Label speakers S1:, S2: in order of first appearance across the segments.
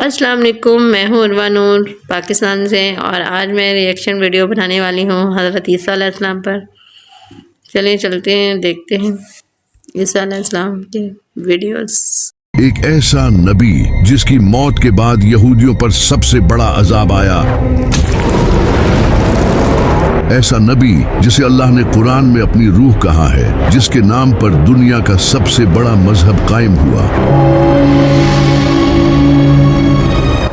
S1: السلام علیکم، میں ہوں عروہ نور پاکستان سے، اور آج میں ریئیکشن ویڈیو بنانے والی ہوں حضرت عیسیٰ علیہ السلام پر۔ چلیں چلتے ہیں، دیکھتے ہیں عیسیٰ علیہ السلام کے ویڈیوز۔
S2: ایک ایسا نبی جس کی موت کے بعد یہودیوں پر سب سے بڑا عذاب آیا، ایسا نبی جسے اللہ نے قرآن میں اپنی روح کہا ہے، جس کے نام پر دنیا کا سب سے بڑا مذہب قائم ہوا،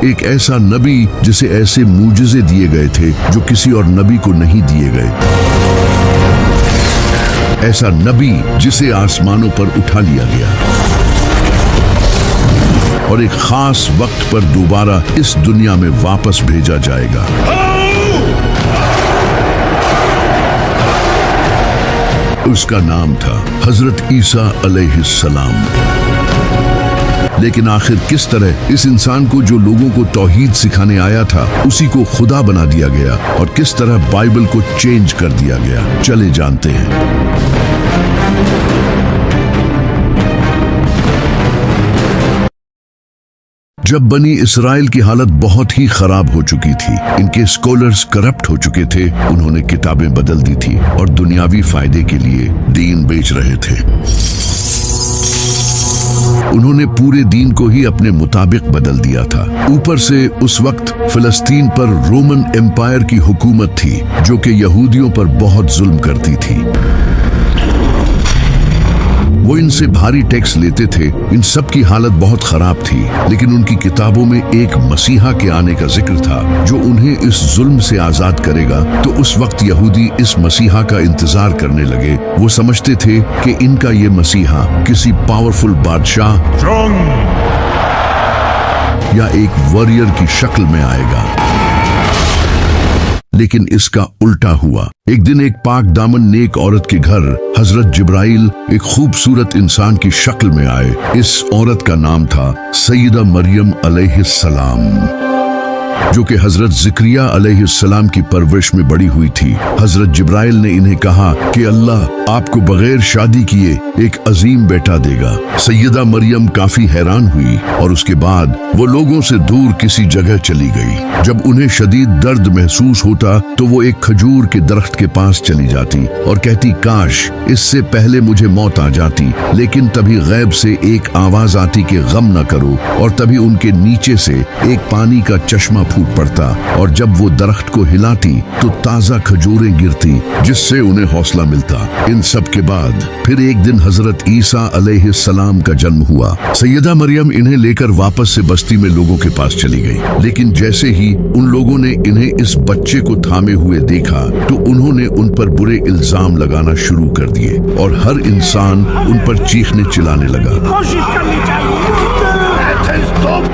S2: ایک ایسا نبی جسے ایسے معجزے دیے گئے تھے جو کسی اور نبی کو نہیں دیے گئے، ایسا نبی جسے آسمانوں پر اٹھا لیا گیا اور ایک خاص وقت پر دوبارہ اس دنیا میں واپس بھیجا جائے گا۔ اس کا نام تھا حضرت عیسیٰ علیہ السلام۔ لیکن آخر کس طرح اس انسان کو جو لوگوں کو توحید سکھانے آیا تھا، اسی کو خدا بنا دیا گیا، اور کس طرح بائبل کو چینج کر دیا گیا، چلے جانتے ہیں۔ جب بنی اسرائیل کی حالت بہت ہی خراب ہو چکی تھی، ان کے اسکالرز کرپٹ ہو چکے تھے، انہوں نے کتابیں بدل دی تھی اور دنیاوی فائدے کے لیے دین بیچ رہے تھے۔ انہوں نے پورے دین کو ہی اپنے مطابق بدل دیا تھا۔ اوپر سے اس وقت فلسطین پر رومن امپائر کی حکومت تھی، جو کہ یہودیوں پر بہت ظلم کرتی تھی۔ وہ ان سے بھاری ٹیکس لیتے تھے۔ ان سب کی حالت بہت خراب تھی، لیکن ان کی کتابوں میں ایک مسیحا کے آنے کا ذکر تھا جو انہیں اس ظلم سے آزاد کرے گا۔ تو اس وقت یہودی اس مسیحا کا انتظار کرنے لگے۔ وہ سمجھتے تھے کہ ان کا یہ مسیحا کسی پاورفل بادشاہ یا ایک وارئر کی شکل میں آئے گا، لیکن اس کا الٹا ہوا۔ ایک دن ایک پاک دامن نیک عورت کے گھر حضرت جبرائیل ایک خوبصورت انسان کی شکل میں آئے۔ اس عورت کا نام تھا سیدہ مریم علیہ السلام، جو کہ حضرت زکریا علیہ السلام کی پرورش میں بڑی ہوئی تھی۔ حضرت جبرائیل نے انہیں کہا کہ اللہ آپ کو بغیر شادی کیے ایک عظیم بیٹا دے گا۔ سیدہ مریم کافی حیران ہوئی، اور اس کے بعد وہ لوگوں سے دور کسی جگہ چلی گئی۔ جب انہیں شدید درد محسوس ہوتا تو وہ ایک کھجور کے درخت کے پاس چلی جاتی اور کہتی، کاش اس سے پہلے مجھے موت آ جاتی۔ لیکن تبھی غیب سے ایک آواز آتی کہ غم نہ کرو، اور تبھی ان کے نیچے سے ایک پانی کا چشمہ پھوٹ پڑتا، اور جب وہ درخت کو ہلاتی تو تازہ کھجوریں گرتی، جس سے انہیں حوصلہ ملتا۔ ان سب کے بعد پھر ایک دن حضرت عیسیٰ علیہ السلام کا جنم ہوا۔ سیدہ مریم انہیں لے کر واپس سے بستی میں لوگوں کے پاس چلی گئی، لیکن جیسے ہی ان لوگوں نے انہیں اس بچے کو تھامے ہوئے دیکھا تو انہوں نے ان پر برے الزام لگانا شروع کر دیے، اور ہر انسان ان پر چیخنے چلانے لگا۔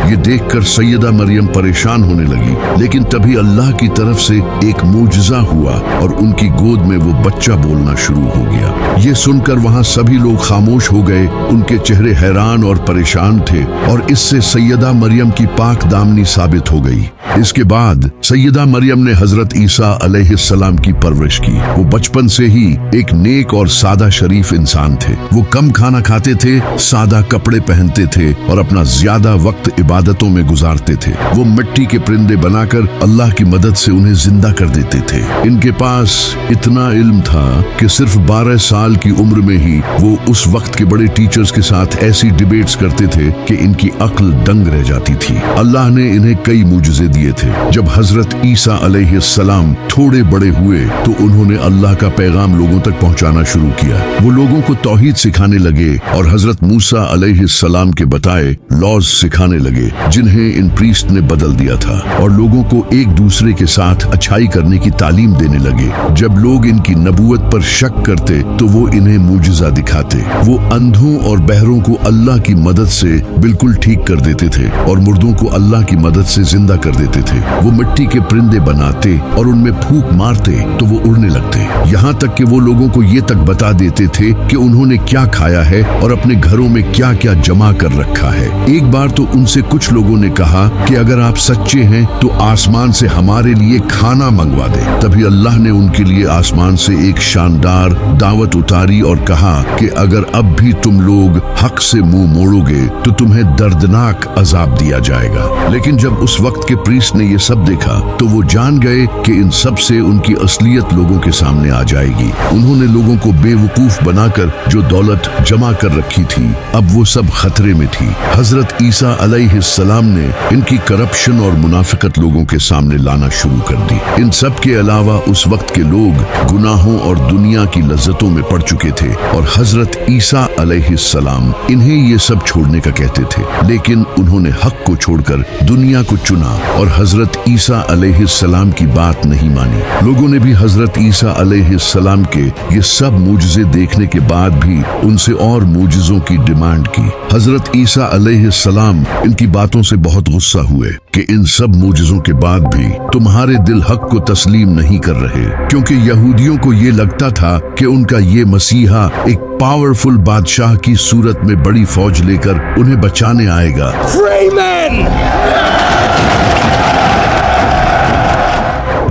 S2: یہ دیکھ کر سیدہ مریم پریشان ہونے لگی، لیکن تبھی اللہ کی طرف سے ایک معجزہ ہوا اور ان کی گود میں وہ بچہ بولنا شروع ہو گیا۔ یہ سن کر وہاں سبھی لوگ خاموش ہو گئے، ان کے چہرے حیران اور پریشان تھے، اور اس سے سیدہ مریم کی پاک دامنی ثابت ہو گئی۔ اس کے بعد سیدہ مریم نے حضرت عیسیٰ علیہ السلام کی پرورش کی۔ وہ بچپن سے ہی ایک نیک اور سادہ شریف انسان تھے۔ وہ کم کھانا کھاتے تھے، سادہ کپڑے پہنتے تھے، اور اپنا زیادہ وقت عبادتوں میں گزارتے تھے۔ وہ مٹی کے پرندے بنا کر اللہ کی مدد سے انہیں زندہ کر دیتے تھے۔ ان کے پاس اتنا علم تھا کہ صرف 12 سال کی عمر میں ہی وہ اس وقت کے بڑے ٹیچرز کے ساتھ ایسی ڈیبیٹس کرتے تھے کہ ان کی عقل دنگ رہ جاتی تھی۔ اللہ نے انہیں کئی معجزے دیے تھے۔ جب حضرت عیسیٰ علیہ السلام تھوڑے بڑے ہوئے تو انہوں نے اللہ کا پیغام لوگوں تک پہنچانا شروع کیا۔ وہ لوگوں کو توحید سکھانے لگے، اور حضرت موسیٰ علیہ السلام کے بتائے لاز سکھانے لگے، جنہیں ان پریسٹ نے بدل دیا تھا، اور لوگوں کو ایک دوسرے کے ساتھ اچھائی کرنے کی تعلیم دینے لگے۔ جب لوگ ان کی نبوت پر شک کرتے تو وہ انہیں معجزہ دکھاتے۔ وہ اندھوں اور بہروں کو اللہ کی مدد سے بالکل ٹھیک کر دیتے تھے، اور مردوں کو اللہ کی مدد سے زندہ کر دیتے تھے۔ وہ مٹی کے پرندے بناتے اور ان میں پھونک مارتے تو وہ اڑنے لگتے، یہاں تک کہ وہ لوگوں کو یہ تک بتا دیتے تھے کہ انہوں نے کیا کھایا ہے اور اپنے گھروں میں کیا کیا جمع کر رکھا ہے۔ ایک بار تو ان سے کچھ कुछ लोगों ने कहा कि अगर आप सच्चे हैं तो आसमान से हमारे लिए खाना मंगवा दे। तभी अल्लाह ने उनके लिए आसमान से एक शानदार दावत उतारी और कहा कि अगर अब भी तुम लोग हक से मुंह मोड़ोगे तो तुम्हें दर्दनाक अजाब दिया जाएगा। लेकिन जब उस वक्त के प्रीस्ट ने ये सब देखा तो वो जान गए कि इन सब से उनकी असलियत लोगों के सामने आ जाएगी। उन्होंने लोगों को बेवकूफ बनाकर जो दौलत जमा कर रखी थी अब वो सब खतरे में थी। हजरत ईसा अलैहिस्सलाम ने इनकी करप्शन और मुनाफिकत लोगों के सामने लाना शुरू कर दी। इन सब के अलावा उस वक्त के लोग गुनाहों और दुनिया की लज्जतों में पड़ चुके थे और हजरत ईसा अलैहिस्सलाम इन्हें ये सब छोड़ने का कहते थे, लेकिन उन्होंने हक को छोड़कर दुनिया को चुना और हजरत ईसा अलैहिस्सलाम की बात नहीं मानी। लोगों ने भी हजरत ईसा अलैहिस्सलाम के ये सब मूजिज़े देखने के बाद भी उनसे और मूजिज़ों की डिमांड की। हजरत ईसा अलैहिस्सलाम इनकी बातों से बहुत गुस्सा हुए कि इन सब मूजिज़ों के बाद भी तुम्हारे दिल हक को तस्लीम नहीं कर रहे, क्योंकि यहूदियों को ये लगता था कि उनका ये मसीहा एक पावरफुल बादशाह की सूरत में बड़ी फौज लेकर उन्हें बचाने आएगा।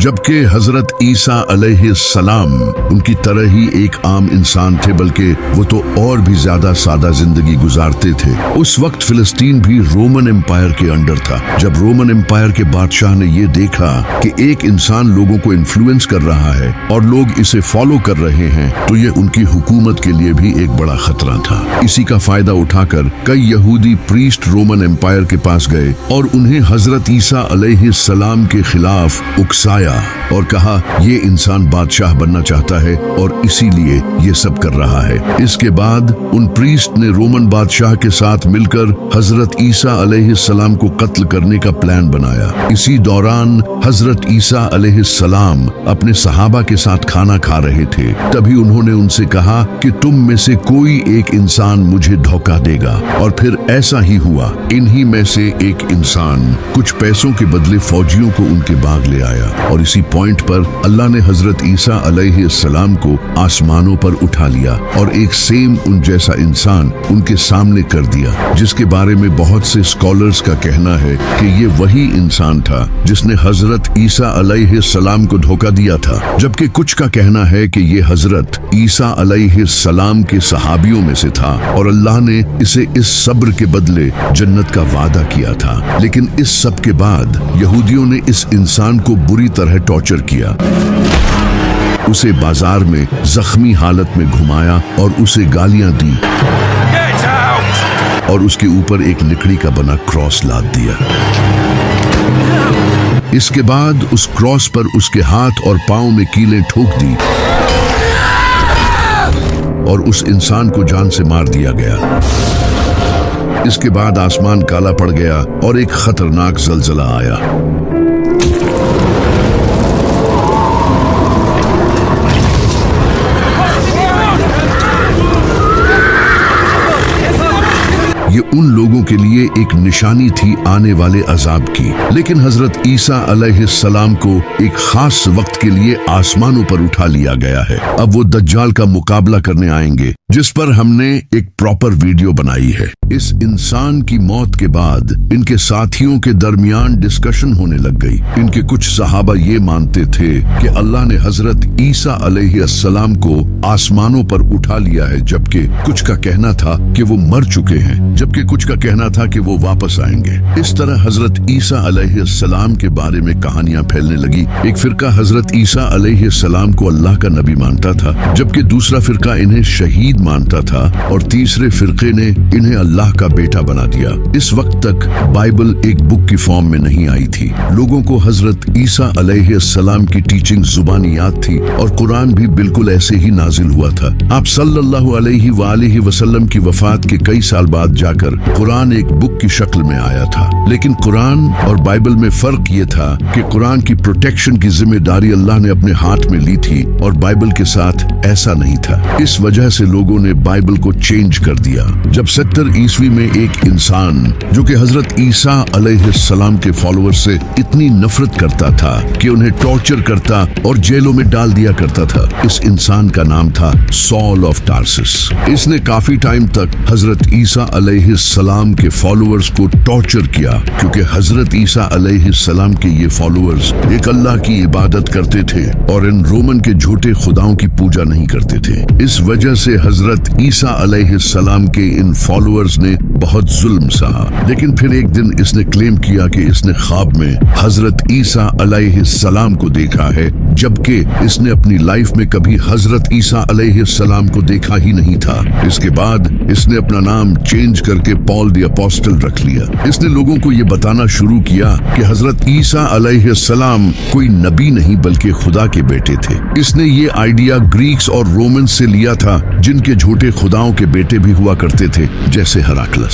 S2: जबकि हजरत ईसा अलैहिस्सलाम उनकी तरह ही एक आम इंसान थे, बल्कि वो तो और भी ज्यादा सादा जिंदगी गुजारते थे। उस वक्त फिलिस्तीन भी रोमन एम्पायर के अंडर था। जब रोमन एम्पायर के बादशाह ने ये देखा कि एक इंसान लोगों को इन्फ्लुएंस कर रहा है और लोग इसे फॉलो कर रहे हैं, तो ये उनकी हुकूमत के लिए भी एक बड़ा खतरा था। इसी का फायदा उठाकर कई यहूदी प्रीस्ट रोमन एम्पायर के पास गए और उन्हें हजरत ईसा अलैहिस्सलाम के खिलाफ उकसाया और कहा ये इंसान बादशाह बनना चाहता है और इसीलिए ये सब कर रहा है। इसके बाद उन प्रीस्ट ने रोमन बादशाह के साथ मिलकर हजरत ईसा अलैहिस्सलाम को कत्ल करने का प्लान बनाया। इसी दौरान हजरत ईसा अलैहिस्सलाम अपने सहाबा के साथ खाना खा रहे थे। तभी उन्होंने उनसे कहा कि तुम में से कोई एक इंसान मुझे धोखा देगा, और फिर ऐसा ही हुआ। इन्हीं में से एक इंसान कुछ पैसों के बदले फौजियों को उनके बाग ले आया और इसी पॉइंट पर अल्लाह ने हजरत ईसा अलैहिस्सलाम को आसमानों पर उठा लिया और एक सेम उन जैसा इंसान उनके सामने कर दिया, जिसके बारे में बहुत से स्कॉलर्स का कहना है कि ये वही इंसान था जिसने हजरत ईसा अलैहिस्सलाम को धोखा दिया था। जबकि कुछ का कहना है कि ये हजरत ईसा अलैहिस्सलाम के सहाबियों में से था और अल्लाह ने इसे इस सब्र के बदले जन्नत का वादा किया था। लेकिन इस सब के बाद यहूदियों ने इस इंसान को बुरी तरह टॉर्चर किया। उसे बाजार में जख्मी हालत में घुमाया और उसे गालियां दी और उसके ऊपर एक लकड़ी का बना क्रॉस लाद दिया। इसके बाद उस क्रॉस पर उसके हाथ और पांव में कीलें ठोक दी और उस इंसान को जान से मार दिया गया। इसके बाद आसमान काला पड़ गया और एक खतरनाक ज़लज़ला आया। ये उन लोगों के लिए एक निशानी थी आने वाले अजाब की। लेकिन हजरत ईसा अलैहिस्सलाम को एक खास वक्त के लिए आसमानों पर उठा लिया गया है। अब वो दज्जाल का मुकाबला करने आएंगे, जिस पर हमने एक प्रॉपर वीडियो बनाई है। इस इंसान की मौत के बाद इनके साथियों के दरमियान डिस्कशन होने लग गई। इनके कुछ सहाबा ये मानते थे कि अल्लाह ने हजरत ईसा अलैहिस्सलाम को आसमानों पर उठा लिया है, जबकि कुछ का कहना था कि वो मर चुके हैं, जबकि कुछ का कहना था कि वो वापस आएंगे। इस तरह हजरत ईसा अलैहिस्सलाम के बारे में कहानियां फैलने लगी। एक फिरका हजरत ईसा अलैहिस्सलाम को अल्लाह का नबी मानता था, जबकि दूसरा फिरका इन्हें शहीद मानता था और तीसरे फिरके ने इन्हें अल्लाह का बेटा बना दिया। इस वक्त तक बाइबल एक बुक की फॉर्म में नहीं आई थी। लोगों को हजरत ईसा अलैहिस्सलाम की टीचिंग जुबानी याद थी और कुरान भी बिल्कुल ऐसे ही नाजिल हुआ था। आप सल्लल्लाहु अलैहि वसल्लम की वफात के कई साल बाद जाकर कुरान एक बुक की शक्ल में आया था। लेकिन कुरान और बाइबल में फर्क ये था कि कुरान की प्रोटेक्शन की जिम्मेदारी अल्लाह ने अपने हाथ में ली थी और बाइबल के साथ ऐसा नहीं था। इस वजह से लोगों लोगों ने बाइबल को चेंज कर दिया। जब 70 ईस्वी में एक इंसान जो कि हजरत ईसा अलैहिस्सलाम के फॉलोअर से इतनी नफरत करता था कि उन्हें टॉर्चर करता और जेलों में डाल दिया करता था, इस इंसान का नाम था सॉल ऑफ टार्सिस। इसने काफी टाइम तक हजरत ईसा अलैहिस्सलाम के फॉलोअर्स को टॉर्चर किया, क्योंकि हजरत ईसा अलैहिस्सलाम के ये फॉलोअर्स एक अल्लाह की इबादत करते थे और इन रोमन के झूठे खुदाओं की पूजा नहीं करते थे। इस वजह से हजरत ईसा अलैहिस्सलाम के इन फॉलोअर्स ने बहुत जुल्म सहा। लेकिन फिर एक दिन इसने क्लेम किया कि इसने ख्वाब में हजरत ईसा अलैहिस्सलाम को देखा है, जबकि इसने अपनी लाइफ में कभी हजरत ईसा अलैहिस्सलाम को देखा ही नहीं था। इसके बाद इसने अपना नाम चेंज करके पॉल द अपोस्टल रख लिया। इसने लोगों को ये बताना शुरू किया कि हजरत ईसा अलैहिस्सलाम कोई नबी नहीं बल्कि खुदा के बेटे थे। इसने ये आइडिया ग्रीक्स और रोमन्स से लिया था, जिनके झूठे खुदाओं के बेटे भी हुआ करते थे, जैसे हेराक्लस।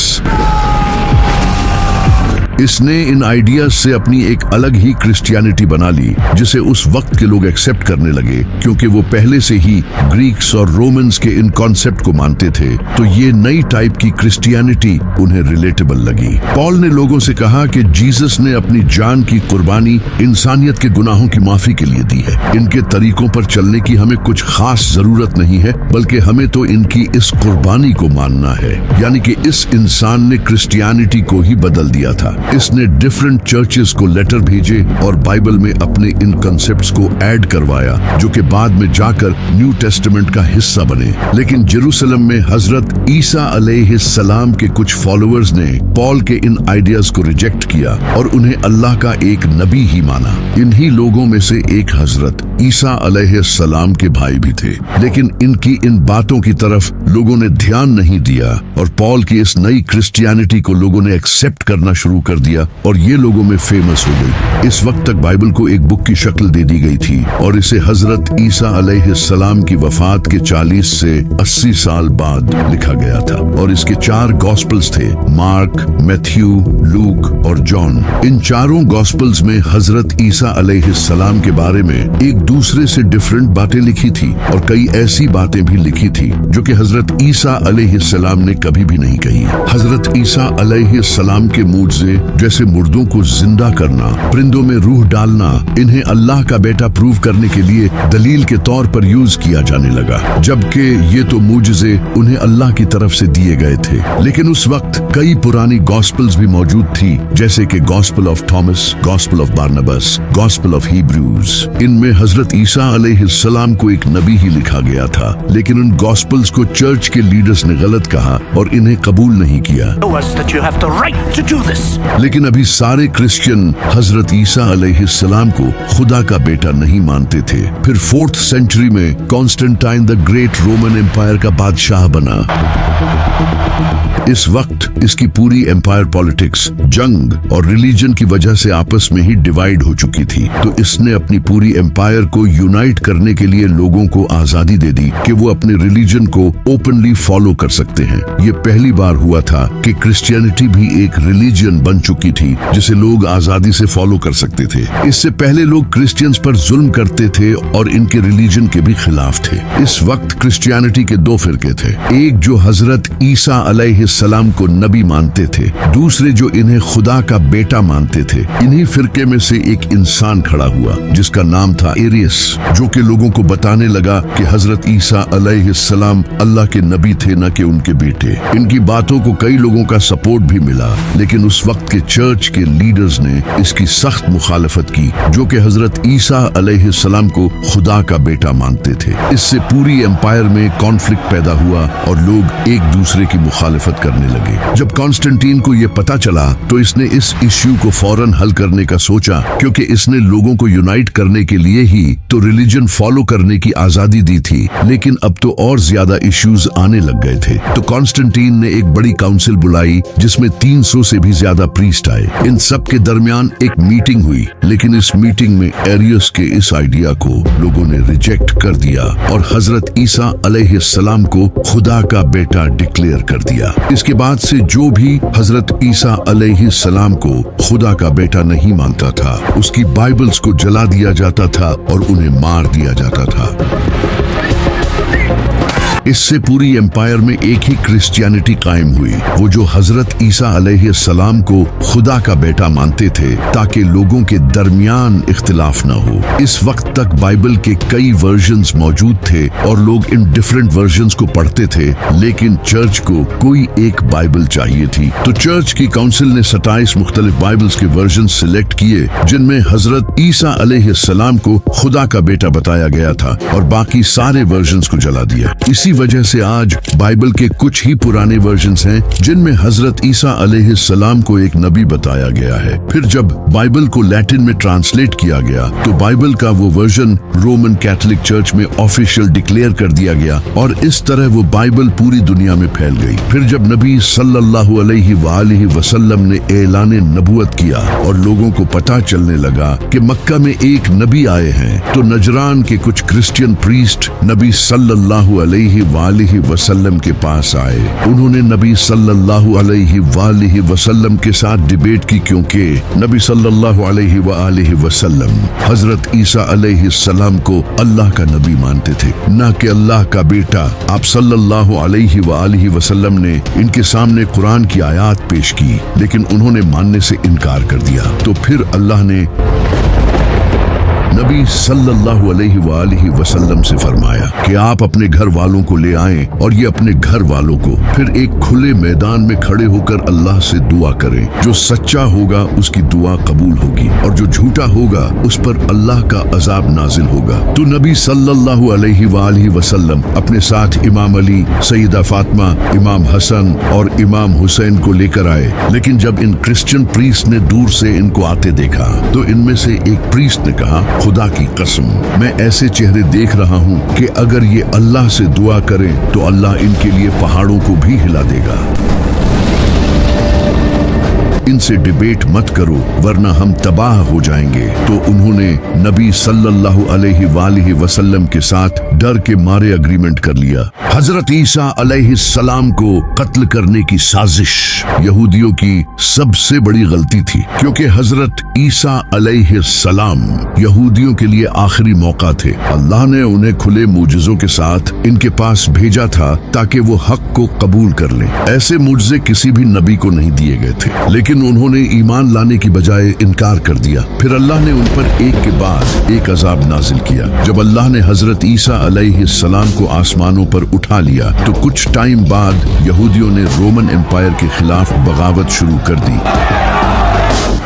S2: इसने इन आइडियाज से अपनी एक अलग ही क्रिश्चियनिटी बना ली, जिसे उस वक्त के लोग एक्सेप्ट करने लगे, क्योंकि वो पहले से ही ग्रीक्स और रोमन्स के इन कॉन्सेप्ट को मानते थे। तो ये नई टाइप की क्रिश्चियनिटी उन्हें रिलेटेबल लगी। पॉल ने लोगों से कहा कि जीसस ने अपनी जान की कुर्बानी इंसानियत के गुनाहों की माफी के लिए दी है। इनके तरीकों पर चलने की हमें कुछ खास जरूरत नहीं है, बल्कि हमें तो इनकी इस कुर्बानी को मानना है। यानी कि इस इंसान ने क्रिश्चियनिटी को ही बदल दिया था। इसने डिफरेंट चर्चेस को लेटर भेजे और बाइबल में अपने इन कॉन्सेप्ट्स को ऐड करवाया, जो कि बाद में जाकर न्यू टेस्टामेंट का हिस्सा बने। लेकिन जेरूसलम में हजरत ईसा अलैहिस्सलाम के कुछ फॉलोअर्स ने पॉल के इन आइडियाज को रिजेक्ट किया और उन्हें अल्लाह का एक नबी ही माना। इन्हीं लोगों में से एक हजरत ईसा अलैहिस्सलाम के भाई भी थे। लेकिन इनकी इन बातों की तरफ लोगों ने ध्यान नहीं दिया और पॉल की इस नई क्रिश्चियनिटी को लोगों ने एक्सेप्ट करना शुरू कर दिया और ये लोगों में फेमस हो गई। इस वक्त तक बाइबल को एक बुक की शक्ल दे दी गई थी और इसे हजरत ईसा अलैहिस्सलाम की वफात के 40 से 80 साल बाद लिखा गया था और इसके 4 गॉस्पल्स थे, मार्क, मैथ्यू, लूक और जॉन। इन चारों गॉस्पल्स में हजरत ईसा अलैहिस्सलाम के बारे में एक दूसरे से डिफरेंट बातें लिखी थी और कई ऐसी बातें भी लिखी थी जो कि हजरत ईसा अलैहिस्सलाम ने कभी भी नहीं कही। हजरत ईसा अलैहिस्सलाम के मुझसे जैसे मुर्दों को जिंदा करना, परिंदों में रूह डालना, इन्हें अल्लाह का बेटा प्रूव करने के लिए दलील के तौर पर यूज किया जाने लगा, जबकि ये तो मुझसे उन्हें अल्लाह की तरफ से दिए गए थे। लेकिन उस वक्त कई पुरानी गॉस्पल्स भी मौजूद थी, जैसे कि gospel of Thomas, gospel of Barnabas, gospel of Hebrews. इनमें हजरत ईसा अलैहिस्सलाम को एक नबी ही लिखा गया था, लेकिन उन गॉस्पल्स को चर्च के लीडर्स ने गलत कहा और इन्हें कबूल नहीं किया। लेकिन अभी सारे क्रिश्चियन हजरत ईसा अलैहिस्सलाम को खुदा का बेटा नहीं मानते थे। फिर 4th सेंचुरी में Constantine the great Roman empire का बादशाह बना। इस वक्त इसकी पूरी एम्पायर पॉलिटिक्स, जंग और रिलीजन की वजह से आपस में ही डिवाइड हो चुकी थी। तो इसने अपनी पूरी एम्पायर को यूनाइट करने के लिए लोगों को आजादी दे दी कि वो अपने रिलीजन को ओपनली फॉलो कर सकते हैं। ये पहली बार हुआ था कि क्रिश्चियनिटी भी एक रिलीजन बन चुकी थी जिसे लोग आजादी से फॉलो कर सकते थे। इससे पहले लोग क्रिश्चियंस पर जुल्म करते थे और इनके रिलीजन के भी खिलाफ थे। इस वक्त क्रिश्चियनिटी के 2 फिरके थे, एक जो हजरत ईसा अलैहिस्सलाम को नबी मानते थे, दूसरे जो इन्हें खुदा का बेटा मानते थे। इन्हीं फिरके में से एक इंसान खड़ा हुआ जिसका नाम था एरियस, जो कि लोगों को बताने लगा कि हजरत ईसा अलैहिस्सलाम अल्लाह के नबी थे, न कि उनके बेटे। इनकी बातों को कई लोगों का सपोर्ट भी मिला, लेकिन उस वक्त के चर्च के लीडर्स ने इसकी सख्त मुखालफत की, जो कि हजरत ईसा अलैहिस्सलाम को खुदा का बेटा मानते थे। इससे पूरी एम्पायर में कॉन्फ्लिक्ट पैदा हुआ और लोग एक दूसरे की मुखालफत करने लगे। जब कॉन्स्टेंटीन को यह पता चला तो इसने इस इश्यू को फौरन हल करने का सोचा, क्योंकि इसने लोगों को यूनाइट करने के लिए ही तो रिलीजन फॉलो करने की आजादी दी थी, लेकिन अब तो और ज्यादा इश्यूज आने लग गए थे। तो कॉन्स्टेंटीन ने एक बड़ी काउंसिल बुलाई जिसमें 300 से भी ज्यादा प्रीस्ट आए। इन सब के दरमियान एक मीटिंग हुई, लेकिन इस मीटिंग में एरियस के इस आइडिया को लोगों ने रिजेक्ट कर दिया और हजरत ईसा अलैहिस्सलाम को खुदा का बेटा डिक्लेयर कर दिया। इसके बाद से जो भी हजरत ईसा अलैहिस्सलाम को खुदा का बेटा नहीं मानता था, उसकी बाइबल्स को जला दिया जाता था और उन्हें मार दिया जाता था। इससे पूरी एम्पायर में एक ही क्रिश्चियनिटी कायम हुई, वो जो हजरत ईसा अलैहिस्सलाम को खुदा का बेटा मानते थे ताकि लोगों के दरमियान इख्तिलाफ न हो। इस वक्त तक बाइबल के कई वर्जन्स मौजूद थे और लोग इन डिफरेंट वर्जन्स को पढ़ते थे, लेकिन चर्च को कोई एक बाइबल चाहिए थी। तो चर्च की काउंसिल ने 27 मुख्तलिफ बाइबल्स के वर्जन सिलेक्ट किए जिनमें हजरत ईसा अलैहिस्सलाम को खुदा का बेटा बताया गया था, और बाकी सारे वर्जन्स को जला दिया। इसी वजह से आज बाइबल के कुछ ही पुराने वर्जन्स हैं जिनमें हजरत ईसा अलैहिस्सलाम को एक नबी बताया गया है। फिर जब बाइबल को लैटिन में ट्रांसलेट किया गया तो बाइबल का वो वर्जन रोमन कैथोलिक चर्च में ऑफिशियल डिक्लेयर कर दिया गया, और इस तरह वो बाइबल पूरी दुनिया में फैल गई। फिर जब नबी सल्लल्लाहु अलैहि वसल्लम ने ऐलान नबुवत किया और लोगों को पता चलने लगा कि मक्का में एक नबी आए हैं, तो नजरान के कुछ क्रिश्चियन प्रीस्ट नबी सल्लल्लाहु अलैहि वसल्लम के पास आए। उन्होंने नबी सल्लल्लाहु अलैहि वसल्लम के साथ डिबेट की, क्योंकि नबी सल्लल्लाहु अलैहि वसल्लम हजरत ईसा अलैहिस्सलाम को अल्लाह का नबी मानते थे, न कि अल्लाह का बेटा। आप सल्लल्लाहु अलैहि वसल्लम ने इनके सामने कुरान की आयत पेश की, लेकिन उन्होंने मानने से इनकार कर दिया। तो फिर अल्लाह ने नबी सल्लल्लाहु अलैहि वसल्लम से फरमाया कि आप अपने घर वालों को ले आएं, और ये अपने घर वालों को फिर एक खुले मैदान में खड़े होकर अल्लाह से दुआ करें। जो सच्चा होगा उसकी दुआ कबूल होगी, और जो झूठा होगा उस पर अल्लाह का अजाब नाजिल होगा। तो नबी सल्लल्लाहु अलैहि वसल्लम अपने साथ इमाम अली, सैयदा फातिमा, इमाम हसन और इमाम हुसैन को लेकर आए। लेकिन जब इन क्रिश्चियन प्रीस्ट ने दूर से इनको आते देखा तो इनमें से एक प्रीस्ट ने कहा, खुदा की कसम, मैं ऐसे चेहरे देख रहा हूँ कि अगर ये अल्लाह से दुआ करें तो अल्लाह इनके लिए पहाड़ों को भी हिला देगा। इनसे डिबेट मत करो वरना हम तबाह हो जाएंगे। तो उन्होंने नबी सल्लल्लाहु अलैहि वसल्लम के साथ डर के मारे एग्रीमेंट कर लिया। हजरत ईसा अलैहिस्सलाम को कत्ल करने की साजिश यहूदियों की सबसे बड़ी गलती थी, क्योंकि हजरत ईसा अलैहिस्सलाम यहूदियों के लिए आखिरी मौका थे। अल्लाह ने उन्हें खुले मुजज़ों के साथ इनके पास भेजा था ताकि वो हक को कबूल कर लें। ऐसे मुजज़े किसी भी नबी को नहीं दिए गए थे, लेकिन उन्होंने ईमान लाने की बजाय इनकार कर दिया। फिर अल्लाह ने उन पर एक के बाद एक अजाब नाजिल किया। जब अल्लाह ने हजरत ईसा अलैहिस्सलाम को आसमानों पर उठा लिया तो कुछ टाइम बाद यहूदियों ने रोमन एम्पायर के खिलाफ बगावत शुरू कर दी,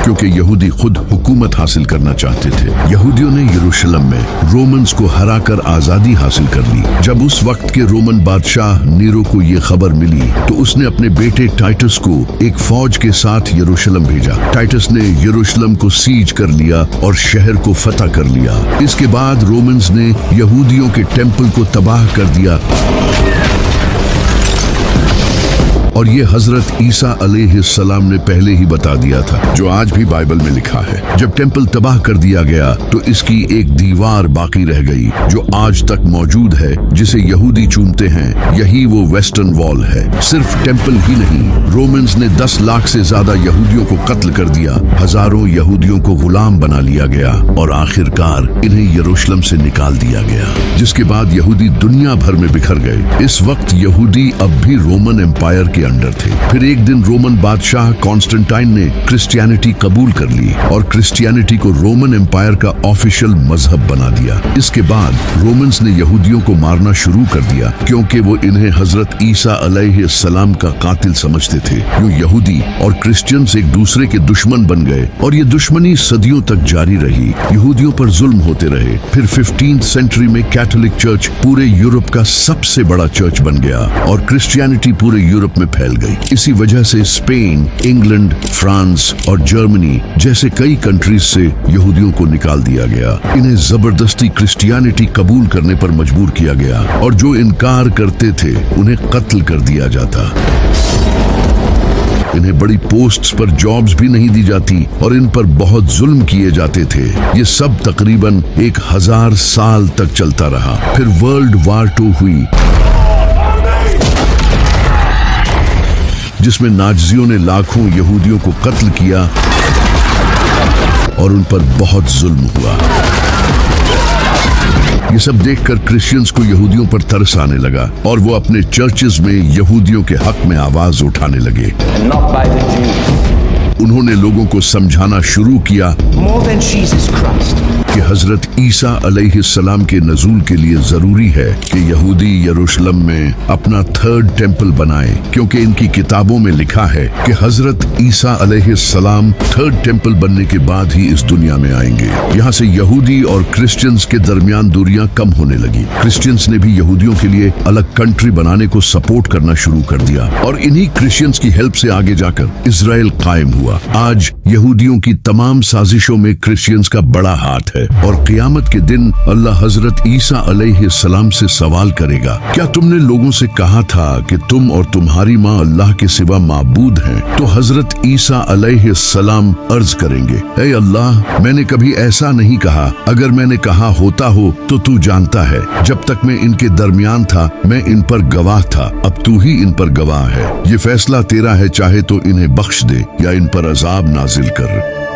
S2: क्योंकि यहूदी खुद हुकूमत हासिल करना चाहते थे। यहूदियों ने यरूशलेम में रोमन्स को हराकर आजादी हासिल कर ली। जब उस वक्त के रोमन बादशाह नीरो को ये खबर मिली तो उसने अपने बेटे टाइटस को एक फौज के साथ यरूशलेम भेजा। टाइटस ने यरूशलेम को सीज कर लिया और शहर को फतह कर लिया। इसके बाद रोमन्स ने यहूदियों के टेम्पल को तबाह कर दिया, और ये हजरत ईसा अलैहिस्सलाम ने पहले ही बता दिया था, जो आज भी बाइबल में लिखा है। जब टेम्पल तबाह कर दिया गया तो इसकी एक दीवार बाकी रह गई जो आज तक मौजूद है, जिसे यहूदी चूमते हैं। यही वो वेस्टर्न वॉल है। सिर्फ टेम्पल ही नहीं, रोमन्स ने 10 लाख से ज्यादा यहूदियों को कत्ल कर दिया, हजारों यहूदियों को गुलाम बना लिया गया, और आखिरकार इन्हें यरूशलेम से निकाल दिया गया, जिसके बाद यहूदी दुनिया भर में बिखर गए। इस वक्त यहूदी अब भी रोमन एम्पायर के अंडर थे। फिर एक दिन रोमन बादशाह कॉन्स्टेंटाइन ने क्रिश्चियनिटी कबूल कर ली और क्रिश्चियनिटी को रोमन एम्पायर का ऑफिशियल मजहब बना दिया। इसके बाद रोमन्स ने यहूदियों को मारना शुरू कर दिया, क्योंकि वो इन्हें हजरत ईसा अलैहिस्सलाम का कातिल समझते थे। यूं यहूदी और क्रिश्चियंस एक दूसरे के दुश्मन बन गए, और ये दुश्मनी सदियों तक जारी रही। यहूदियों पर जुल्म होते रहे। फिर 15th सेंचुरी में कैथोलिक चर्च पूरे यूरोप का सबसे बड़ा चर्च बन गया, और क्रिश्चियनिटी पूरे यूरोप में फैल गई। इसी वजह से स्पेन, इंग्लैंड, फ्रांस और जर्मनी जैसे कई कंट्रीज से यहूदियों को निकाल दिया गया। इन्हें जबरदस्ती क्रिश्चियनिटी कबूल करने पर मजबूर किया गया, और जो इनकार करते थे उन्हें कत्ल कर दिया जाता। इन्हें बड़ी पोस्ट्स पर जॉब्स भी नहीं दी जाती, और इन पर बहुत जुल्म किए जाते थे। ये सब तकरीबन 1000 साल तक चलता रहा। फिर वर्ल्ड वॉर 2 हुई, जिसमें नाज़ियों ने लाखों यहूदियों को कत्ल किया और उन पर बहुत जुल्म हुआ। ये सब देखकर क्रिश्चियंस को यहूदियों पर तरस आने लगा और वो अपने चर्चेस में यहूदियों के हक में आवाज उठाने लगे।
S3: and not by the Jews.
S2: उन्होंने लोगों को समझाना शुरू किया
S3: More than Jesus Christ.
S2: कि हजरत ईसा अलैहिस्सलाम के नजूल के लिए जरूरी है कि यहूदी यरूशलेम में अपना थर्ड टेम्पल बनाएं, क्योंकि इनकी किताबों में लिखा है कि हजरत ईसा अलैहिस्सलाम थर्ड टेम्पल बनने के बाद ही इस दुनिया में आएंगे। यहाँ से यहूदी और क्रिश्चियंस के दरमियान दूरियां कम होने लगी। क्रिश्चियंस ने भी यहूदियों के लिए अलग कंट्री बनाने को सपोर्ट करना शुरू कर दिया और इन्हीं क्रिश्चियंस की हेल्प से आगे जाकर इजराइल कायम हुआ। आज यहूदियों की तमाम साजिशों में क्रिश्चियंस का बड़ा हाथ है और क़यामत के दिन अल्लाह हजरत ईसा अलैहिस्सलाम से सवाल करेगा, क्या तुमने लोगों से कहा था कि तुम और तुम्हारी माँ अल्लाह के सिवा माबूद हैं? तो हजरत ईसा अलैहिस्सलाम अर्ज करेंगे, ऐ अल्लाह, मैंने कभी ऐसा नहीं कहा। अगर मैंने कहा होता हो तो तू जानता है। जब तक मैं इनके दरमियान था मैं इन पर गवाह था, अब तू ही इन पर गवाह है। ये फैसला तेरा है, चाहे तो इन्हें बख्श दे या इन पर अजाब नाजिल कर।